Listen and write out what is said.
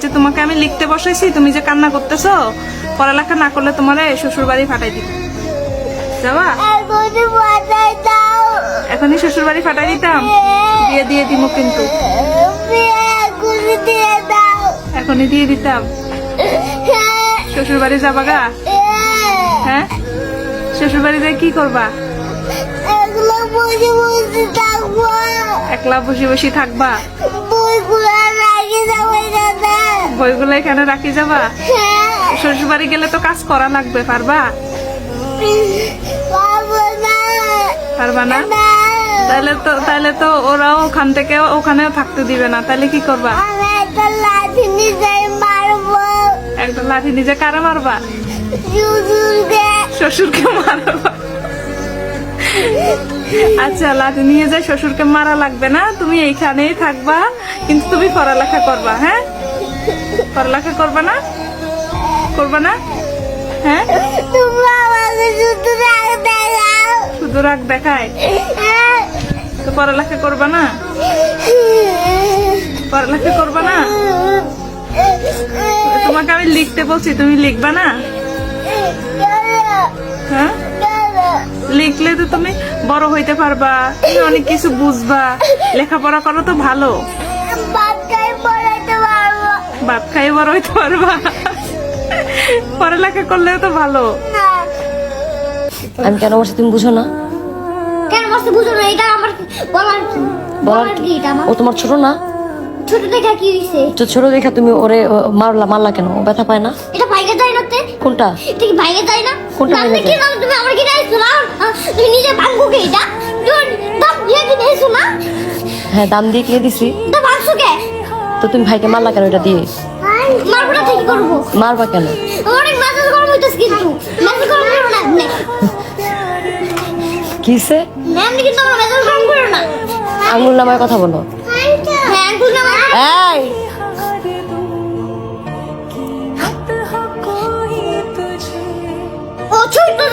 যে তোমাকে আমি লিখতে বসাইছি, তুমি যে কান্না করতেছো, পড়ালেখা না করলে তোমারে শ্বশুর বাড়ি ফাটাই দিব। যাবা? এখনই শ্বশুর বাড়ি ফাটাই দিতাম, বিয়ে দিয়ে দিব কিন্তু, এখনই দিয়ে দিতাম। শ্বশুর বাড়ি যাবা গা? হ্যাঁ, শ্বশুর বাড়ি যাই কি করবা? একলা বসে বসে থাকবা? বইগুলো এখানে রাখি যাবা? শ্বশুর বাড়ি গেলে তো কাজ করা লাগবে, পারবা? পারবা না? তাহলে তো ওরাও ওখান থেকে ওখানেও থাকতে দিবে না, তাহলে কি করবা? একটা লাঠি নিজে কারে মারবা? শ্বশুরকে মারবা? আচ্ছা, লাঠি নিয়ে যাই, শ্বশুরকে মারা লাগবে না, তুমি এইখানেই থাকবা, কিন্তু তুমি পড়ালেখা করবা। হ্যাঁ, পড়ালেখা করবা না? করবা না? হ্যাঁ, শুধু রাগ দেখায় তো পড়ালেখা করবা না? পড়ালেখা করবা না? তোমাকে আমি লিখতে বলছি, তুমি লিখবা না? হ্যাঁ, লিখলে তো তুমি বড় হইতে পারবা, তুমি অনেক কিছু বুঝবা, লেখাপড়া করো তো ভালো, ভাত খাই বড় হইতে পারবা, পড়ালেখা করলেও তো ভালো। আমি কেন বলছি তুমি বুঝো না? কেন বলছি বুঝো না? এটা আমার বলার কি? এটা আমার ও তোমার ছোট না? ছোট দেখা কি হইছে? ছোট দেখা তুমি ওরে মারলা কেন? ও ব্যথা পায় না? এটা ভাইকে যায় না তে? কোনটা? এটা কি ভাইকে যায় না? কোনটা আপনি ভাইকে কি যায়? জানো? তুমি আমার কি যাইছো না? তুমি নিজে ভাঙবো কে এটা? তুমি দাম দিয়ে কি দিয়েছো না? হ্যাঁ, দাম দিয়ে কিনে দিছি। তা ভাঙছো কে? তো তুমি ভাইকে মারলা কেন এটা দিয়ে? মারবো না, ঠিক করবো। মারবা কেন? অনেক মেসেজ গরম হইতেছে, কিন্তু মেসেজ গরম করো না আপনি। কিসে? আপনি কিন্তু আমার মেসেজ গরম করো না। আঙুল নামায় কথা বলো। হ্যাঁ, আঙ্গুল না আমার। এই ও ছোট তো